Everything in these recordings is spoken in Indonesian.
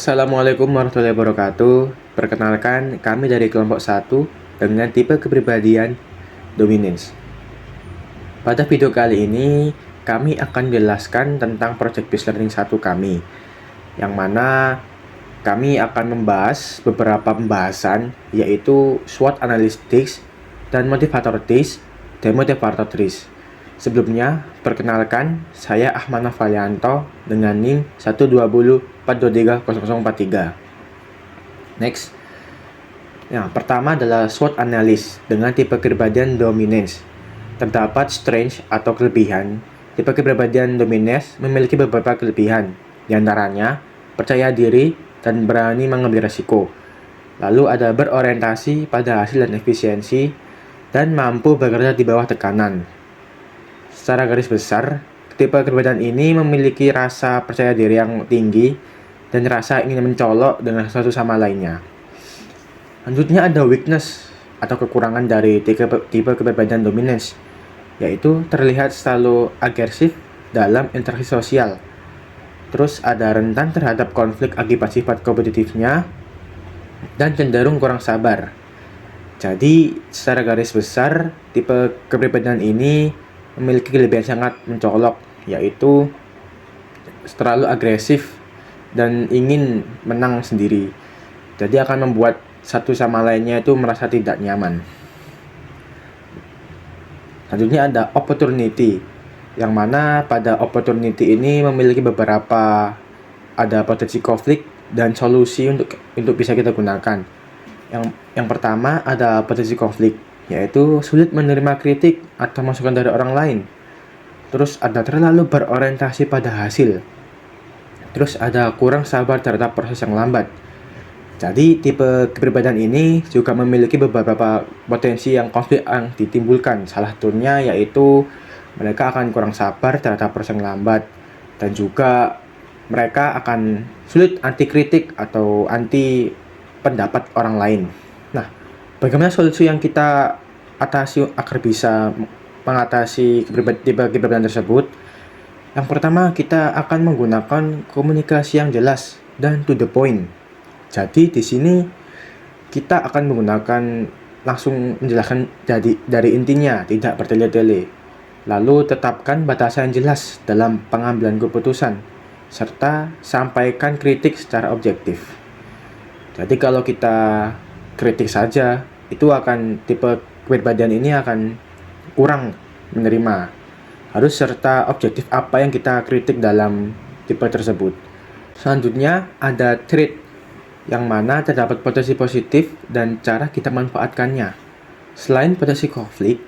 Assalamualaikum warahmatullahi wabarakatuh. Perkenalkan, kami dari kelompok 1 dengan tipe kepribadian dominance. Pada video kali ini, kami akan menjelaskan tentang project based learning 1 kami, yang mana kami akan membahas beberapa pembahasan, yaitu SWOT analytics dan motivator test dan motivator test. Sebelumnya, perkenalkan, saya Ahmad Nafalianto dengan NIM 120423043. Next. Yang pertama adalah SWOT analysis dengan tipe kepribadian dominance. Terdapat strength atau kelebihan. Tipe kepribadian dominance memiliki beberapa kelebihan, di antaranya percaya diri dan berani mengambil resiko. Lalu ada berorientasi pada hasil dan efisiensi dan mampu bekerja di bawah tekanan. Secara garis besar, tipe kepribadian ini memiliki rasa percaya diri yang tinggi dan rasa ingin mencolok dengan satu sama lainnya. Selanjutnya ada weakness atau kekurangan dari tipe kepribadian dominance, yaitu terlihat selalu agresif dalam interaksi sosial. Terus ada rentan terhadap konflik akibat sifat kompetitifnya dan cenderung kurang sabar. Jadi, secara garis besar, tipe kepribadian ini memiliki kelebihan sangat mencolok, yaitu terlalu agresif dan ingin menang sendiri. Jadi akan membuat satu sama lainnya itu merasa tidak nyaman. Selanjutnya ada opportunity, yang mana pada opportunity ini memiliki beberapa ada potensi konflik dan solusi untuk bisa kita gunakan. Yang pertama ada potensi konflik, yaitu sulit menerima kritik atau masukan dari orang lain. Terus ada terlalu berorientasi pada hasil. Terus ada kurang sabar terhadap proses yang lambat. Jadi tipe kepribadian ini juga memiliki beberapa potensi yang konflik yang ditimbulkan. Salah satunya yaitu mereka akan kurang sabar terhadap proses yang lambat, dan juga mereka akan sulit anti kritik atau anti pendapat orang lain. Nah, bagaimana solusi yang kita atasi agar bisa mengatasi tipe kepribadian tersebut? Yang pertama, kita akan menggunakan komunikasi yang jelas dan to the point. Jadi di sini kita akan menggunakan langsung menjelaskan dari intinya, tidak bertele-tele. Lalu tetapkan batasan yang jelas dalam pengambilan keputusan, serta sampaikan kritik secara objektif. Jadi kalau kita kritik saja, itu akan tipe kepribadian ini akan kurang menerima. Harus serta objektif apa yang kita kritik dalam tipe tersebut. Selanjutnya ada trait, yang mana terdapat potensi positif dan cara kita manfaatkannya. Selain potensi konflik,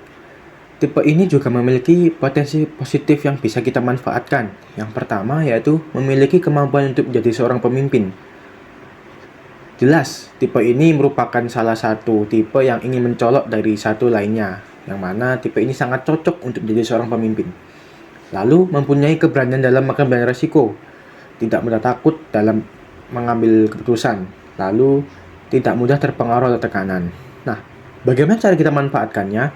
tipe ini juga memiliki potensi positif yang bisa kita manfaatkan. Yang pertama yaitu memiliki kemampuan untuk menjadi seorang pemimpin. Jelas, tipe ini merupakan salah satu tipe yang ingin mencolok dari satu lainnya, yang mana tipe ini sangat cocok untuk menjadi seorang pemimpin. Lalu, mempunyai keberanian dalam mengambil resiko, tidak mudah takut dalam mengambil keputusan, lalu tidak mudah terpengaruh oleh tekanan. Nah, bagaimana cara kita manfaatkannya?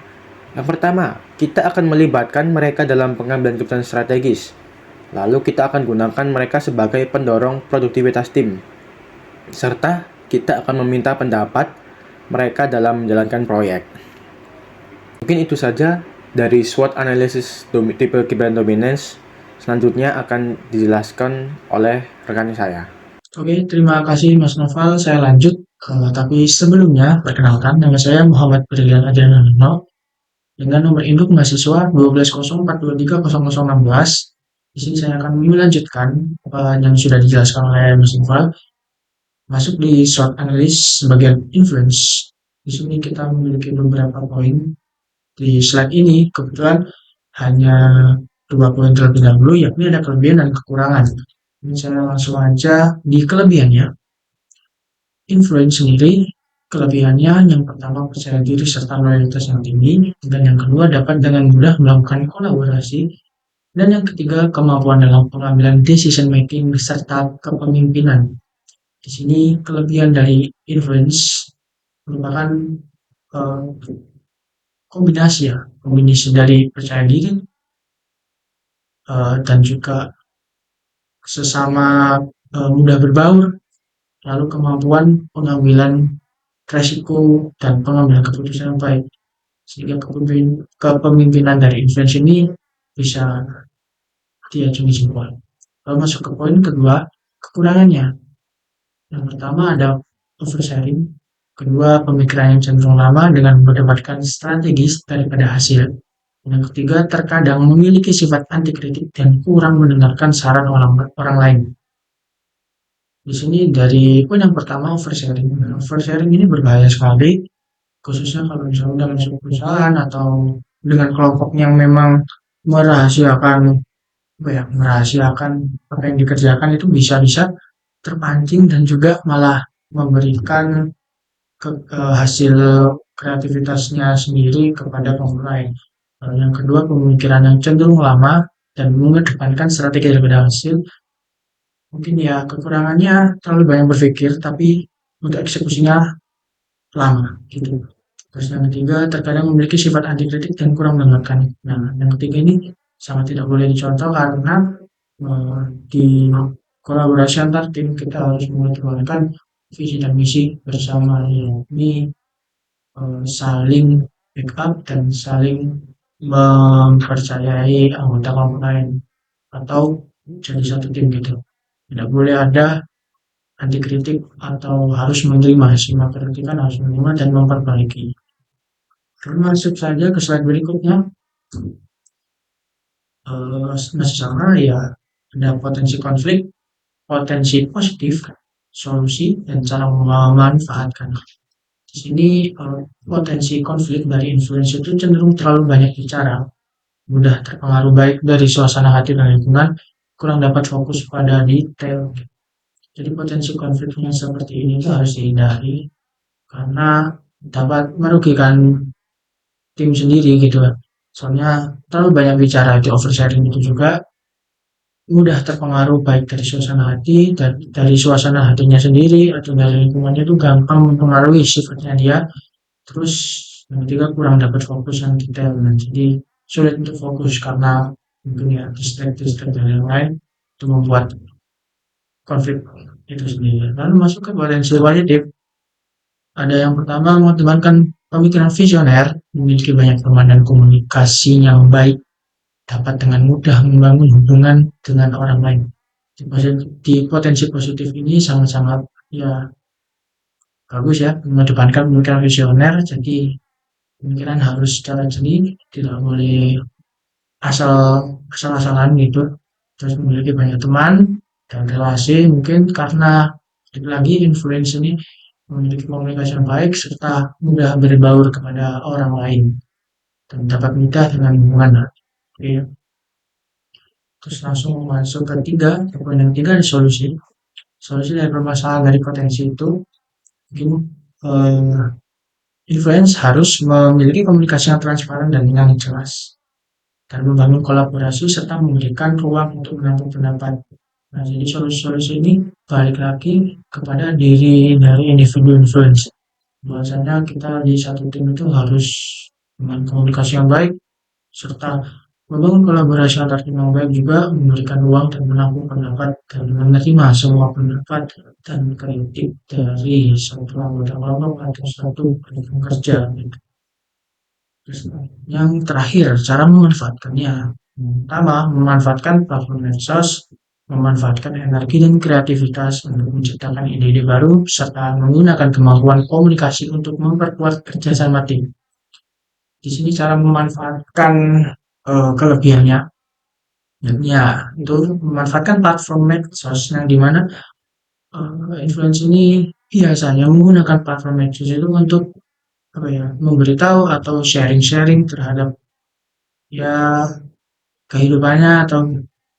Yang pertama, kita akan melibatkan mereka dalam pengambilan keputusan strategis. Lalu kita akan gunakan mereka sebagai pendorong produktivitas tim. Serta kita akan meminta pendapat mereka dalam menjalankan proyek. Mungkin itu saja dari SWOT analysis tipe kepribadian dominance. Selanjutnya akan dijelaskan oleh rekan saya. Oke, terima kasih Mas Noval. Saya lanjut. Tapi sebelumnya, perkenalkan, nama saya Muhammad Brilian Adriano dengan nomor induk mahasiswa 1204230016. Di sini saya akan melanjutkan yang sudah dijelaskan oleh Mas Noval. Masuk di short analysis bagian influence. Di sini kita memiliki beberapa poin. Di slide ini kebetulan hanya 2 poin terlebih dahulu, yakni ada kelebihan dan kekurangan. Ini saya langsung aja di kelebihannya. Influence sendiri, kelebihannya yang pertama percaya diri serta loyalitas yang tinggi, dan yang kedua dapat dengan mudah melakukan kolaborasi, dan yang ketiga kemampuan dalam pengambilan decision making serta kepemimpinan. Di sini kelebihan dari influence merupakan kombinasi dari percaya diri dan juga sesama mudah berbaur, lalu kemampuan pengambilan resiko dan pengambilan keputusan yang baik. Sehingga kepemimpinan dari influence ini bisa diacungi jempol. Lalu masuk ke poin kedua, kekurangannya. Yang pertama ada oversharing, kedua pemikiran yang cenderung lama dengan mendapatkan strategis daripada hasil. Yang ketiga, terkadang memiliki sifat anti kritik dan kurang mendengarkan saran orang lain. Di sini dari poin yang pertama oversharing. Nah, oversharing ini berbahaya sekali, khususnya kalau misalnya dalam sebuah perusahaan atau dengan kelompok yang memang merahasiakan merahasiakan apa yang dikerjakan itu bisa-bisa terpancing dan juga malah memberikan hasil kreativitasnya sendiri kepada kelompok lain. Yang kedua, pemikiran yang cenderung lama dan mengedepankan strategi daripada hasil. Mungkin ya kekurangannya terlalu banyak berpikir, tapi untuk eksekusinya lama gitu. Terus yang ketiga, terkadang memiliki sifat anti kritik dan kurang mendengarkan. Nah, yang ketiga ini sangat tidak boleh dicontoh karena di kolaborasi antar tim kita harus mengedepankan visi dan misi bersama, yakni saling backup dan saling mempercayai anggota kelompok lain atau jadi satu tim gitu. Tidak boleh ada anti kritik atau harus menerima semua kritikan, harus menerima dan memperbaiki. Masuk saja ke slide berikutnya. Sama ya, ada potensi konflik, potensi positif, solusi, dan cara memanfaatkan. Di sini potensi konflik dari influencer itu cenderung terlalu banyak bicara, mudah terpengaruh baik dari suasana hati dan lingkungan, kurang dapat fokus pada detail. Jadi potensi konfliknya seperti ini itu harus dihindari karena dapat merugikan tim sendiri gitu. Soalnya terlalu banyak bicara di oversharing itu juga mudah terpengaruh baik dari suasana hati, dari suasana hatinya sendiri atau dari lingkungannya itu gampang mempengaruhi sifatnya dia. Terus yang ketiga kurang dapat fokus yang detail, nah, jadi sulit untuk fokus karena mungkin ya distract dari yang lain itu membuat konflik itu sendiri. Lalu masuk ke potensi positif, ada yang pertama mengembangkan pemikiran visioner, memiliki banyak teman dan komunikasi yang baik, dapat dengan mudah membangun hubungan dengan orang lain. Di potensi positif ini sangat-sangat ya bagus ya, mengedepankan pemikiran visioner, jadi pemikiran harus jalan sendiri, tidak boleh asal-asalan gitu. Terus memiliki banyak teman dan relasi mungkin karena lagi influence ini memiliki komunikasi yang baik serta mudah berbaur kepada orang lain dan dapat mudah dengan hubungan. Oke. Terus langsung masuk ke tiga, poin yang tiga ada solusi. Solusi dari permasalahan dari potensi itu mungkin eh, influence harus memiliki komunikasi yang transparan dan yang jelas dan membangun kolaborasi serta memberikan ruang untuk menampung pendapat. Nah, jadi solusi-solusi ini balik lagi kepada diri dari individu influence. Bahwasanya kita di satu tim itu harus dengan komunikasi yang baik serta membangun kolaborasi antar tim yang baik, juga memberikan ruang dan menampung pendapat dan menerima semua pendapat dan kritik dari satu anggota kelompok atau satu rekan kerja. Terus yang terakhir, cara memanfaatkannya. Pertama, memanfaatkan platform medsos, memanfaatkan energi dan kreativitas untuk menciptakan ide-ide baru, serta menggunakan kemampuan komunikasi untuk memperkuat kerjasama tim. Di sini cara memanfaatkan kelebihannya, ya itu memanfaatkan platform medsos yang dimana influence ini biasanya menggunakan platform medsos itu untuk apa ya, memberitahu atau sharing-sharing terhadap ya kehidupannya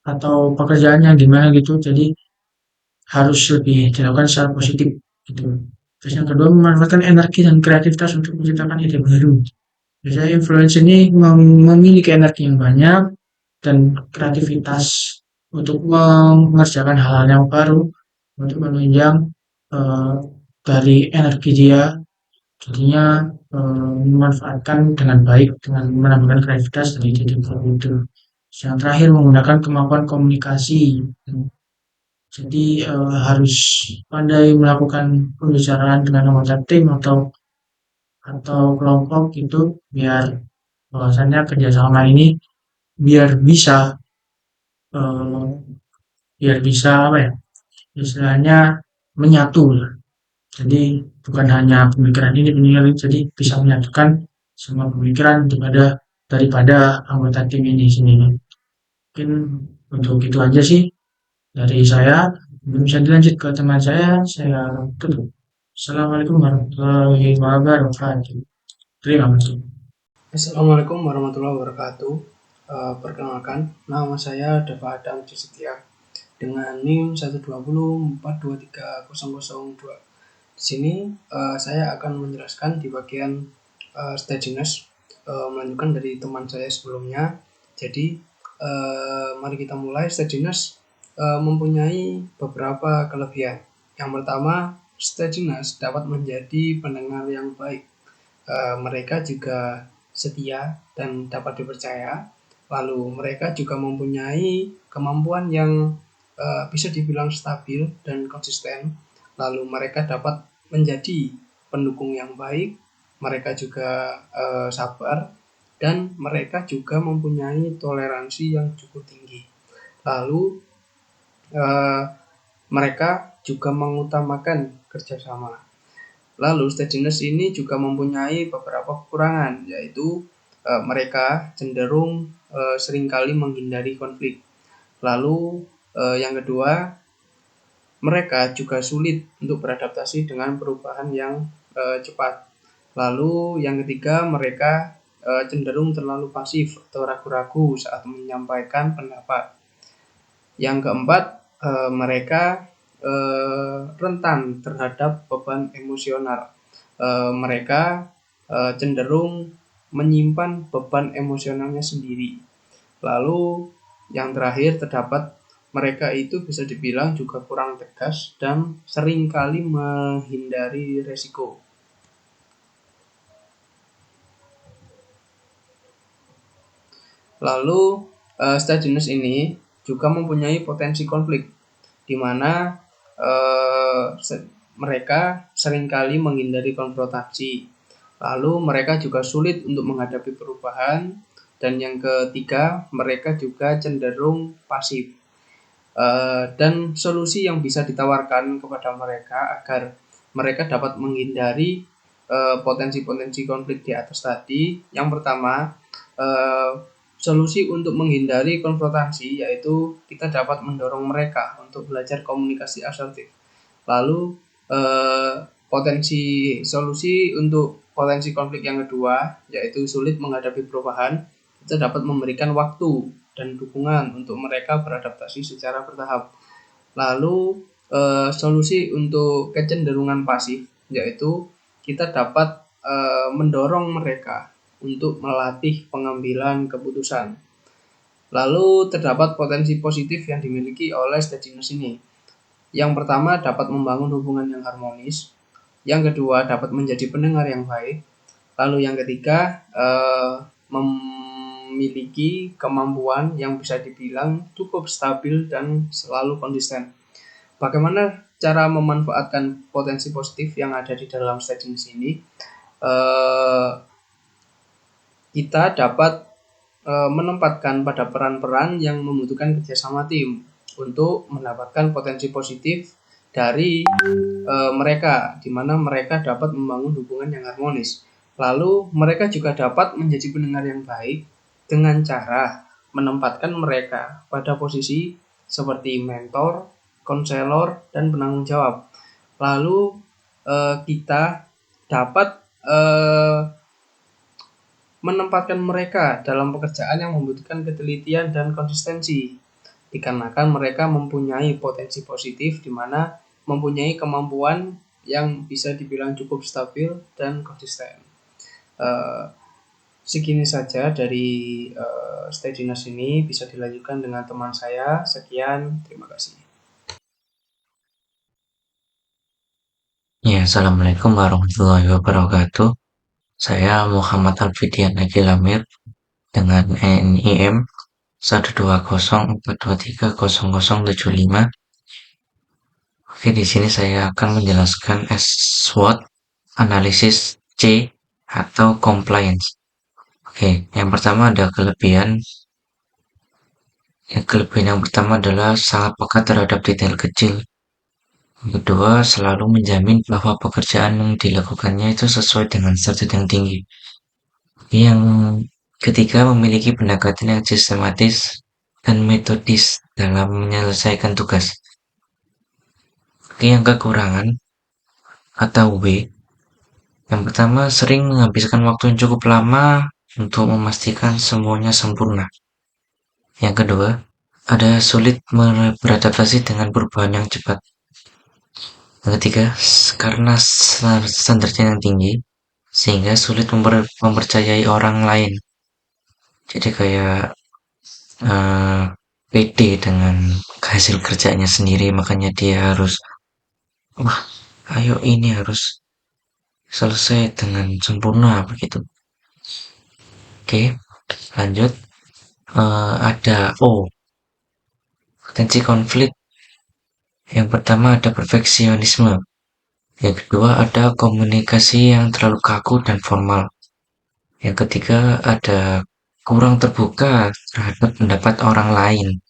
atau pekerjaannya gimana gitu. Jadi harus lebih dilakukan secara positif gitu. Terus yang kedua, memanfaatkan energi dan kreativitas untuk menciptakan ide baru. Biasanya influence ini memiliki energi yang banyak dan kreativitas untuk mengerjakan hal-hal yang baru, untuk menunjang eh, dari energi dia, jadinya memanfaatkan dengan baik dengan menambahkan kreativitas dari ide baru itu. Yang terakhir, menggunakan kemampuan komunikasi. Jadi harus pandai melakukan pembicaraan dengan anggota tim atau kelompok itu biar bahwasannya kerjasama ini biar bisa eh, biar bisa apa ya istilahnya menyatu lah. Jadi bukan hanya pemikiran ini pemikiran ini, jadi bisa menyatukan semua pemikiran daripada anggota tim ini sendiri. Mungkin untuk itu aja sih dari saya. Belum bisa dilanjut ke teman saya tutup. Assalamualaikum warahmatullahi wabarakatuh. Terima kasih. Assalamualaikum warahmatullahi wabarakatuh. Perkenalkan, nama saya Dava Adam Setia dengan NIM 120423002. Di sini saya akan menjelaskan di bagian steadiness, melanjutkan dari teman saya sebelumnya. Jadi, mari kita mulai. Steadiness mempunyai beberapa kelebihan. Yang pertama, steadiness dapat menjadi pendengar yang baik. Mereka juga setia dan dapat dipercaya. Lalu mereka juga mempunyai kemampuan yang bisa dibilang stabil dan konsisten. Lalu mereka dapat menjadi pendukung yang baik. Mereka juga sabar dan mereka juga mempunyai toleransi yang cukup tinggi. Lalu mereka juga mengutamakan kerjasama. Lalu steadiness ini juga mempunyai beberapa kekurangan, yaitu mereka cenderung seringkali menghindari konflik. Lalu yang kedua, mereka juga sulit untuk beradaptasi dengan perubahan yang cepat. Lalu yang ketiga, mereka cenderung terlalu pasif atau ragu-ragu saat menyampaikan pendapat. Yang keempat, mereka rentan terhadap beban emosional. Mereka cenderung menyimpan beban emosionalnya sendiri. Lalu yang terakhir terdapat mereka itu bisa dibilang juga kurang tegas dan seringkali menghindari resiko. Lalu steadiness ini juga mempunyai potensi konflik, di mana mereka seringkali menghindari konfrontasi. Lalu mereka juga sulit untuk menghadapi perubahan. Dan yang ketiga, mereka juga cenderung pasif. Dan solusi yang bisa ditawarkan kepada mereka agar mereka dapat menghindari potensi-potensi konflik di atas tadi. Yang pertama, solusi untuk menghindari konfrontasi yaitu kita dapat mendorong mereka untuk belajar komunikasi asertif. Lalu solusi untuk potensi konflik yang kedua yaitu sulit menghadapi perubahan, kita dapat memberikan waktu dan dukungan untuk mereka beradaptasi secara bertahap. Lalu solusi untuk kecenderungan pasif yaitu kita dapat mendorong mereka untuk melatih pengambilan keputusan. Lalu terdapat potensi positif yang dimiliki oleh steadiness ini. Yang pertama, dapat membangun hubungan yang harmonis. Yang kedua, dapat menjadi pendengar yang baik. Lalu yang ketiga, memiliki kemampuan yang bisa dibilang cukup stabil dan selalu konsisten. Bagaimana cara memanfaatkan potensi positif yang ada di dalam steadiness ini? Kita dapat menempatkan pada peran-peran yang membutuhkan kerjasama tim untuk mendapatkan potensi positif dari mereka, di mana mereka dapat membangun hubungan yang harmonis. Lalu mereka juga dapat menjadi pendengar yang baik dengan cara menempatkan mereka pada posisi seperti mentor, konselor, dan penanggung jawab. Lalu kita dapat menempatkan mereka dalam pekerjaan yang membutuhkan ketelitian dan konsistensi, dikarenakan mereka mempunyai potensi positif di mana mempunyai kemampuan yang bisa dibilang cukup stabil dan konsisten. Segini saja dari steadiness ini, bisa dilanjutkan dengan teman saya. Sekian, terima kasih. Ya, Assalamualaikum warahmatullahi wabarakatuh. Saya Muhammad Alfidian Agilamir dengan NIM 12042300075 Oke, di sini saya akan menjelaskan SWOT, analisis C atau compliance. Oke, yang pertama ada kelebihan. Kelebihan yang pertama adalah sangat peka terhadap detail kecil. Yang kedua, selalu menjamin bahwa pekerjaan yang dilakukannya itu sesuai dengan standar yang tinggi. Yang ketiga, memiliki pendekatan yang sistematis dan metodis dalam menyelesaikan tugas. Oke, yang kekurangan atau W. Yang pertama, sering menghabiskan waktu yang cukup lama untuk memastikan semuanya sempurna. Yang kedua, ada sulit beradaptasi dengan perubahan yang cepat. Yang ketiga, karena standarnya yang tinggi, sehingga sulit mempercayai orang lain. Jadi kayak pede dengan hasil kerjanya sendiri, makanya dia harus, wah, ayo ini harus selesai dengan sempurna begitu. Oke, lanjut. Ada O, potensi konflik. Yang pertama ada perfeksionisme. Yang kedua ada komunikasi yang terlalu kaku dan formal. Yang ketiga ada kurang terbuka terhadap pendapat orang lain.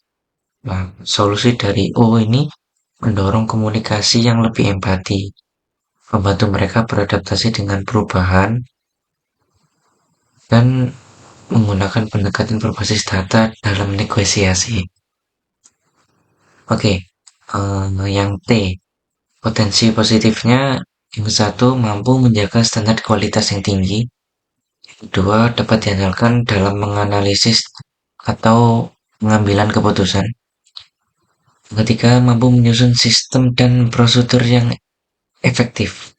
Nah, solusi dari O ini mendorong komunikasi yang lebih empati, membantu mereka beradaptasi dengan perubahan, dan menggunakan pendekatan berbasis data dalam negosiasi. Oke, yang T, potensi positifnya yang satu mampu menjaga standar kualitas yang tinggi, yang kedua dapat diandalkan dalam menganalisis atau pengambilan keputusan, yang ketiga mampu menyusun sistem dan prosedur yang efektif.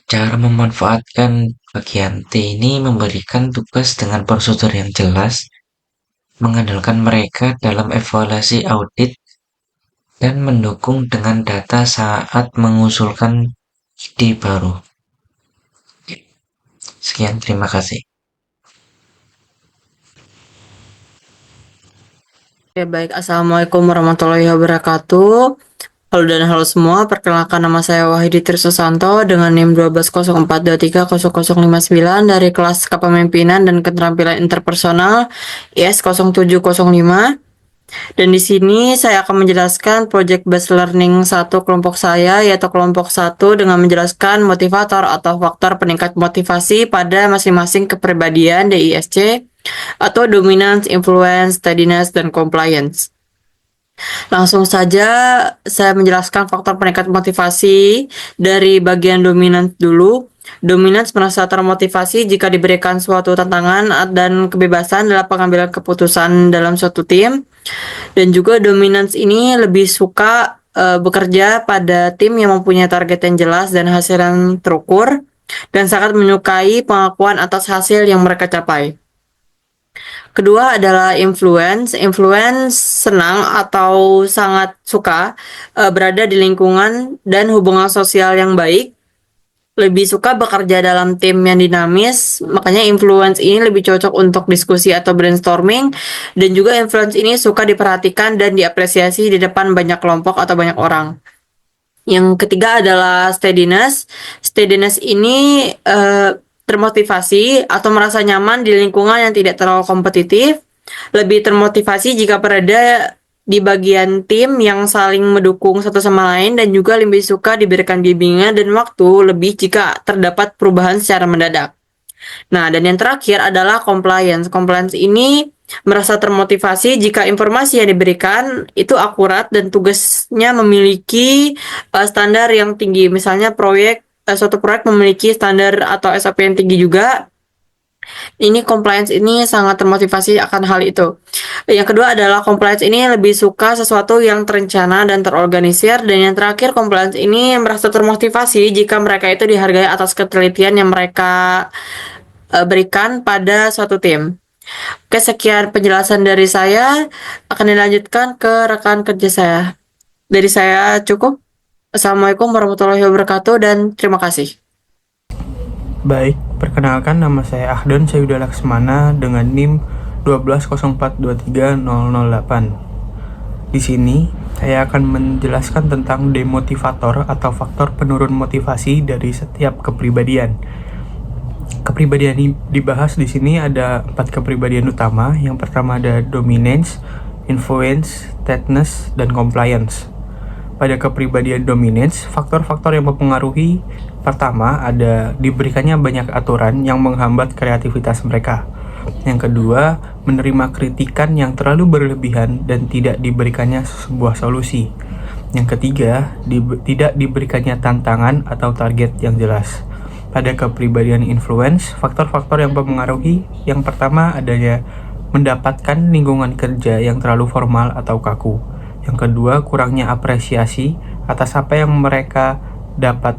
Cara memanfaatkan bagian T ini memberikan tugas dengan prosedur yang jelas, mengandalkan mereka dalam evaluasi audit, dan mendukung dengan data saat mengusulkan ide baru. Sekian, terima kasih. Ya baik, Assalamualaikum warahmatullahi wabarakatuh. Halo dan halo semua, perkenalkan nama saya Wahidi Trisusanto dengan NIM 1204230059 dari kelas Kepemimpinan dan Keterampilan Interpersonal IS 0705. Dan di sini saya akan menjelaskan Project Based Learning 1 kelompok saya, yaitu kelompok 1 dengan menjelaskan motivator atau faktor peningkat motivasi pada masing-masing kepribadian DISC atau Dominance, Influence, Steadiness, dan Compliance. Langsung saja saya menjelaskan faktor peningkat motivasi dari bagian dominance dulu. Dominance merasa termotivasi jika diberikan suatu tantangan dan kebebasan dalam pengambilan keputusan dalam suatu tim. Dan juga dominance ini lebih suka bekerja pada tim yang mempunyai target yang jelas dan hasil yang terukur, dan sangat menyukai pengakuan atas hasil yang mereka capai. Kedua adalah influence. Influence senang atau sangat suka berada di lingkungan dan hubungan sosial yang baik. Lebih suka bekerja dalam tim yang dinamis, makanya influence ini lebih cocok untuk diskusi atau brainstorming. Dan juga influence ini suka diperhatikan dan diapresiasi di depan banyak kelompok atau banyak orang. Yang ketiga adalah steadiness. Steadiness ini termotivasi atau merasa nyaman di lingkungan yang tidak terlalu kompetitif, lebih termotivasi jika berada di bagian tim yang saling mendukung satu sama lain, dan juga lebih suka diberikan bimbingan dan waktu lebih jika terdapat perubahan secara mendadak. Nah, dan yang terakhir adalah compliance. Compliance ini merasa termotivasi jika informasi yang diberikan itu akurat dan tugasnya memiliki standar yang tinggi. Misalnya suatu proyek memiliki standar atau SOP yang tinggi juga. Ini compliance ini sangat termotivasi akan hal itu. Yang kedua adalah compliance ini lebih suka sesuatu yang terencana dan terorganisir. Dan yang terakhir, compliance ini merasa termotivasi jika mereka itu dihargai atas ketelitian yang mereka berikan pada suatu tim. Oke, sekian penjelasan dari saya. Akan dilanjutkan ke rekan kerja saya. Dari saya cukup. Assalamualaikum warahmatullahi wabarakatuh dan terima kasih. Baik, perkenalkan nama saya Ahdon Sayuda Laksmana dengan NIM 1204230008. Di sini saya akan menjelaskan tentang demotivator atau faktor penurun motivasi dari setiap kepribadian. Kepribadian yang dibahas di sini ada 4 kepribadian utama. Yang pertama ada dominance, influence, tightness, dan compliance. Pada kepribadian dominance, faktor-faktor yang mempengaruhi pertama ada diberikannya banyak aturan yang menghambat kreativitas mereka. Yang kedua, menerima kritikan yang terlalu berlebihan dan tidak diberikannya sebuah solusi. Yang ketiga, tidak diberikannya tantangan atau target yang jelas. Pada kepribadian influence, faktor-faktor yang mempengaruhi yang pertama adanya mendapatkan lingkungan kerja yang terlalu formal atau kaku. Yang kedua, kurangnya apresiasi atas apa yang mereka dapat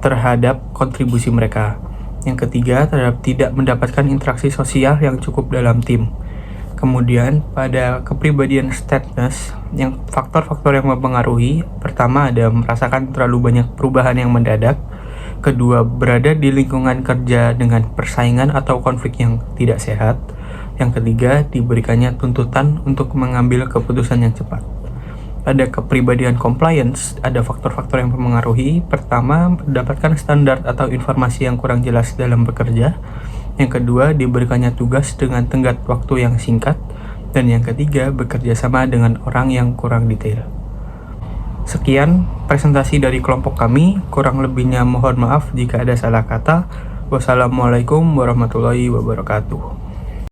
terhadap kontribusi mereka. Yang ketiga, terhadap tidak mendapatkan interaksi sosial yang cukup dalam tim. Kemudian, pada kepribadian tightness, yang faktor-faktor yang mempengaruhi, pertama ada merasakan terlalu banyak perubahan yang mendadak. Kedua, berada di lingkungan kerja dengan persaingan atau konflik yang tidak sehat. Yang ketiga, diberikannya tuntutan untuk mengambil keputusan yang cepat. Pada kepribadian compliance, ada faktor-faktor yang mempengaruhi. Pertama, mendapatkan standar atau informasi yang kurang jelas dalam bekerja. Yang kedua, diberikannya tugas dengan tenggat waktu yang singkat. Dan yang ketiga, bekerja sama dengan orang yang kurang detail. Sekian presentasi dari kelompok kami. Kurang lebihnya mohon maaf jika ada salah kata. Wassalamualaikum warahmatullahi wabarakatuh.